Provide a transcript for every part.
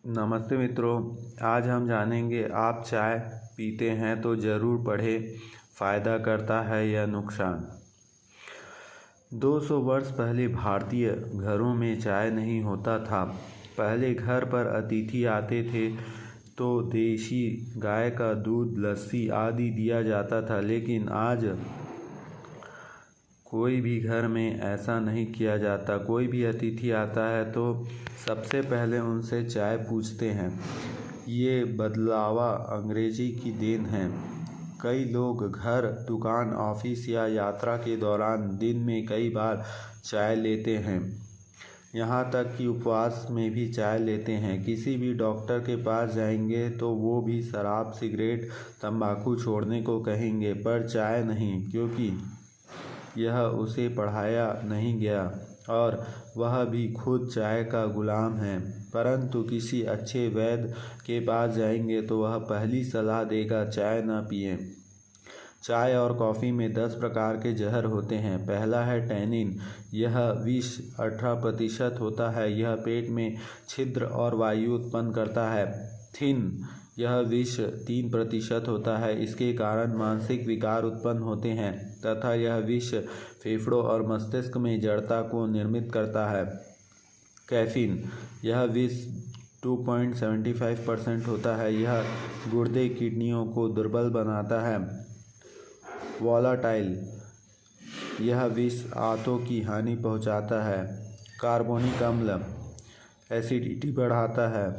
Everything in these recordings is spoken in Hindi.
नमस्ते मित्रों। आज हम जानेंगे आप चाय पीते हैं तो ज़रूर पढ़ें, फ़ायदा करता है या नुकसान। 200 वर्ष पहले भारतीय घरों में चाय नहीं होता था। पहले घर पर अतिथि आते थे तो देसी गाय का दूध, लस्सी आदि दिया जाता था, लेकिन आज कोई भी घर में ऐसा नहीं किया जाता। कोई भी अतिथि आता है तो सबसे पहले उनसे चाय पूछते हैं। ये बदलावा अंग्रेजी की देन है। कई लोग घर, दुकान, ऑफिस या यात्रा के दौरान दिन में कई बार चाय लेते हैं। यहाँ तक कि उपवास में भी चाय लेते हैं। किसी भी डॉक्टर के पास जाएंगे तो वो भी शराब, सिगरेट, तंबाकू छोड़ने को कहेंगे, पर चाय नहीं, क्योंकि यह उसे पढ़ाया नहीं गया और वह भी खुद चाय का गुलाम है। परंतु किसी अच्छे वैद्य के पास जाएंगे तो वह पहली सलाह देगा, चाय न पिएं। चाय और कॉफ़ी में 10 प्रकार के जहर होते हैं। पहला है टैनिन। यह विष 18% होता है। यह पेट में छिद्र और वायु उत्पन्न करता है। थिन। यह विष 3% होता है। इसके कारण मानसिक विकार उत्पन्न होते हैं तथा यह विष फेफड़ों और मस्तिष्क में जड़ता को निर्मित करता है। कैफीन। यह विष 2.75% होता है। यह गुर्दे, किडनियों को दुर्बल बनाता है। वोलाटाइल। यह विष आंतों की हानि पहुंचाता है। कार्बोनिक अम्ल एसिडिटी बढ़ाता है।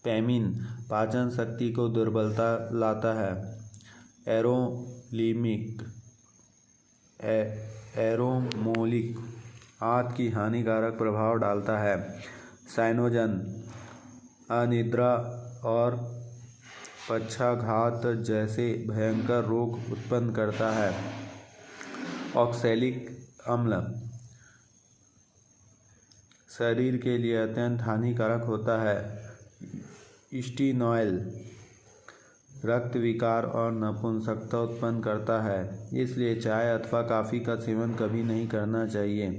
पेमिन पाचन शक्ति को दुर्बलता लाता है। एरोमोलिक आंत की हानिकारक प्रभाव डालता है। साइनोजन अनिद्रा और पक्षाघात जैसे भयंकर रोग उत्पन्न करता है। ऑक्सैलिक अम्ल शरीर के लिए अत्यंत हानिकारक होता है। स्टीनॉयल रक्त विकार और नपुंसकता उत्पन्न करता है। इसलिए चाय अथवा कॉफ़ी का सेवन कभी नहीं करना चाहिए।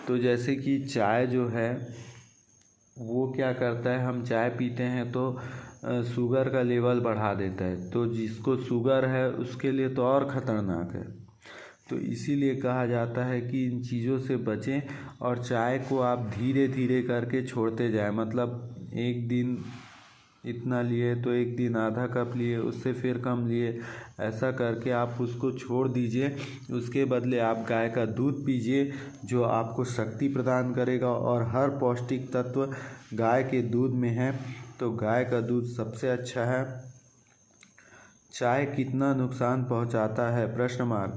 तो जैसे कि चाय जो है वो क्या करता है, हम चाय पीते हैं तो शुगर का लेवल बढ़ा देता है। तो जिसको शुगर है उसके लिए तो और ख़तरनाक है। तो इसीलिए कहा जाता है कि इन चीज़ों से बचें और चाय को आप धीरे धीरे करके छोड़ते जाएं। मतलब एक दिन इतना लिए तो एक दिन आधा कप लिए, उससे फिर कम लिए, ऐसा करके आप उसको छोड़ दीजिए। उसके बदले आप गाय का दूध पीजिए जो आपको शक्ति प्रदान करेगा और हर पौष्टिक तत्व गाय के दूध में है। तो गाय का दूध सबसे अच्छा है। चाय कितना नुकसान पहुंचाता है?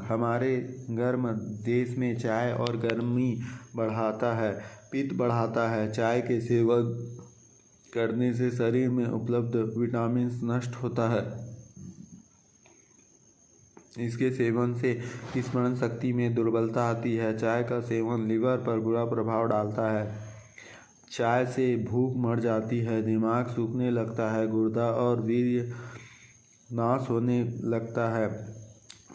हमारे गर्म देश में चाय और गर्मी बढ़ाता है, पित्त बढ़ाता है। चाय के सेवन करने से शरीर में उपलब्ध विटामिन नष्ट होता है। इसके सेवन से स्मरण शक्ति में दुर्बलता आती है। चाय का सेवन लीवर पर बुरा प्रभाव डालता है। चाय से भूख मर जाती है, दिमाग सूखने लगता है, गुर्दा और वीर्य नाश होने लगता है।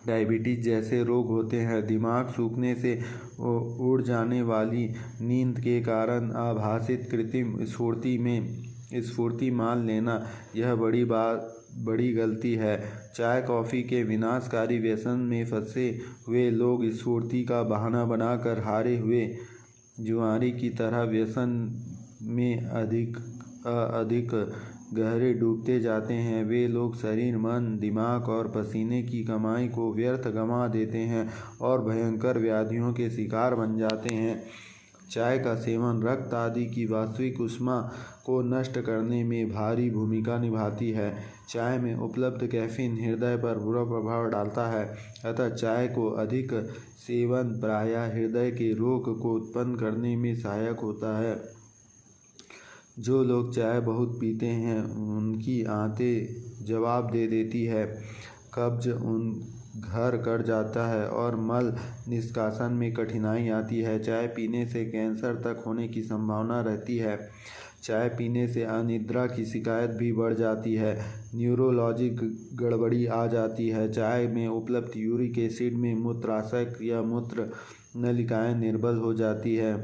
डायबिटीज़ जैसे रोग होते हैं। दिमाग सूखने से उड़ जाने वाली नींद के कारण आभासित कृत्रिम स्फूर्ति मान लेना, यह बड़ी गलती है। चाय कॉफ़ी के विनाशकारी व्यसन में फंसे हुए लोग स्फूर्ति का बहाना बनाकर हारे हुए जुआरी की तरह व्यसन में अधिक गहरे डूबते जाते हैं। वे लोग शरीर, मन, दिमाग और पसीने की कमाई को व्यर्थ गंवा देते हैं और भयंकर व्याधियों के शिकार बन जाते हैं। चाय का सेवन रक्त आदि की वास्तविक ऊष्मा को नष्ट करने में भारी भूमिका निभाती है। चाय में उपलब्ध कैफीन हृदय पर बुरा प्रभाव डालता है, अतः चाय को अधिक सेवन प्रायः हृदय के रोग को उत्पन्न करने में सहायक होता है। जो लोग चाय बहुत पीते हैं उनकी आंतें जवाब दे देती है, कब्ज घर कर जाता है और मल निष्कासन में कठिनाई आती है। चाय पीने से कैंसर तक होने की संभावना रहती है। चाय पीने से अनिद्रा की शिकायत भी बढ़ जाती है, न्यूरोलॉजिक गड़बड़ी आ जाती है। चाय में उपलब्ध यूरिक एसिड में मूत्राशय या मूत्र नलिकाएं निर्बल हो जाती है।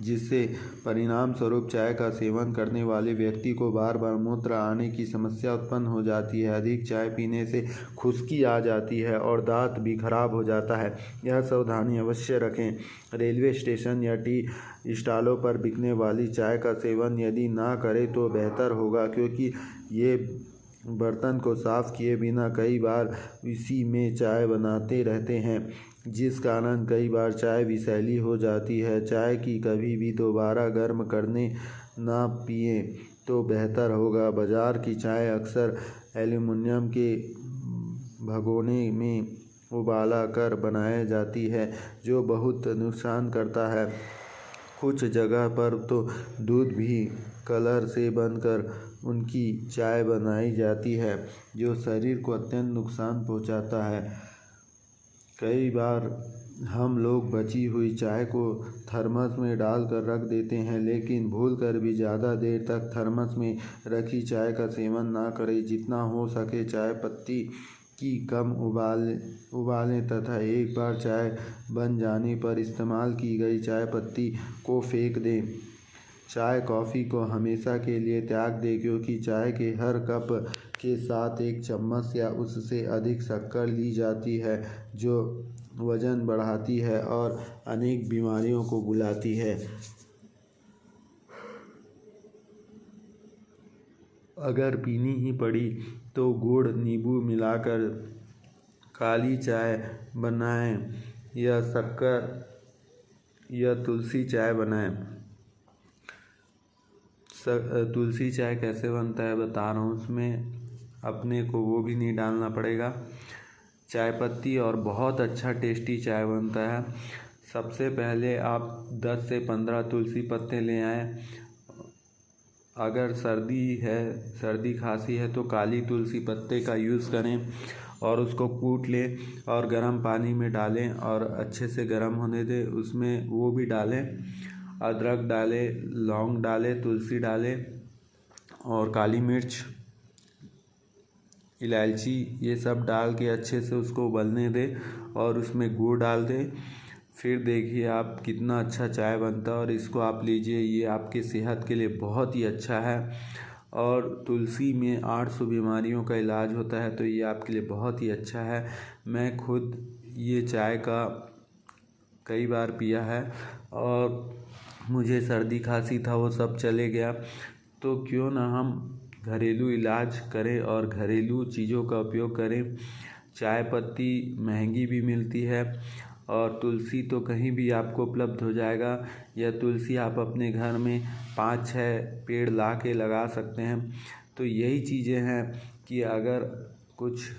जिससे परिणाम स्वरूप चाय का सेवन करने वाले व्यक्ति को बार बार मूत्र आने की समस्या उत्पन्न हो जाती है। अधिक चाय पीने से खुश्की आ जाती है और दांत भी खराब हो जाता है। यह सावधानी अवश्य रखें। रेलवे स्टेशन या टी स्टॉलों पर बिकने वाली चाय का सेवन यदि ना करें तो बेहतर होगा, क्योंकि ये बर्तन को साफ किए बिना कई बार इसी में चाय बनाते रहते हैं, जिस कारण कई बार चाय विषैली हो जाती है। चाय की कभी भी दोबारा गर्म करने ना पिएं तो बेहतर होगा। बाज़ार की चाय अक्सर एल्युमिनियम के भगोने में उबाला कर बनाई जाती है, जो बहुत नुकसान करता है। कुछ जगह पर तो दूध भी कलर से बनकर उनकी चाय बनाई जाती है, जो शरीर को अत्यंत नुकसान पहुंचाता है। कई बार हम लोग बची हुई चाय को थर्मस में डालकर रख देते हैं, लेकिन भूलकर भी ज़्यादा देर तक थर्मस में रखी चाय का सेवन ना करें। जितना हो सके चाय पत्ती की कम उबालें तथा एक बार चाय बन जाने पर इस्तेमाल की गई चाय पत्ती को फेंक दें। चाय कॉफ़ी को हमेशा के लिए त्याग दें, क्योंकि चाय के हर कप के साथ एक चम्मच या उससे अधिक शक्कर ली जाती है, जो वजन बढ़ाती है और अनेक बीमारियों को बुलाती है। अगर पीनी ही पड़ी तो गुड़ नींबू मिलाकर काली चाय बनाएं या शक्कर या तुलसी चाय बनाएं। तुलसी चाय कैसे बनता है बता रहा हूँ। उसमें अपने को वो भी नहीं डालना पड़ेगा, चाय पत्ती, और बहुत अच्छा टेस्टी चाय बनता है। सबसे पहले आप 10 से 15 तुलसी पत्ते ले आएँ। अगर सर्दी खांसी है तो काली तुलसी पत्ते का यूज़ करें और उसको कूट लें और गर्म पानी में डालें और अच्छे से गर्म होने दें। उसमें वो भी डालें, अदरक डालें, लौंग डालें, तुलसी डालें और काली मिर्च, इलायची, ये सब डाल के अच्छे से उसको उबलने दें और उसमें गुड़ डाल दें। फिर देखिए आप कितना अच्छा चाय बनता है और इसको आप लीजिए, ये आपके सेहत के लिए बहुत ही अच्छा है। और तुलसी में 800 बीमारियों का इलाज होता है, तो ये आपके लिए बहुत ही अच्छा है। मैं खुद ये चाय का कई बार पिया है और मुझे सर्दी खांसी था वो सब चले गया। तो क्यों ना हम घरेलू इलाज करें और घरेलू चीज़ों का उपयोग करें। चाय पत्ती महंगी भी मिलती है और तुलसी तो कहीं भी आपको उपलब्ध हो जाएगा। या तुलसी आप अपने घर में 5-6 पेड़ ला के लगा सकते हैं। तो यही चीज़ें हैं कि अगर कुछ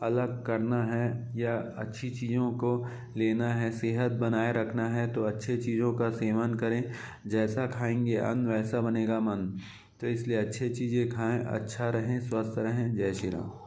अलग करना है या अच्छी चीज़ों को लेना है, सेहत बनाए रखना है, तो अच्छे चीज़ों का सेवन करें। जैसा खाएंगे अन्न वैसा बनेगा मन। तो इसलिए अच्छी चीज़ें खाएं, अच्छा रहें, स्वस्थ रहें। जय श्री राम।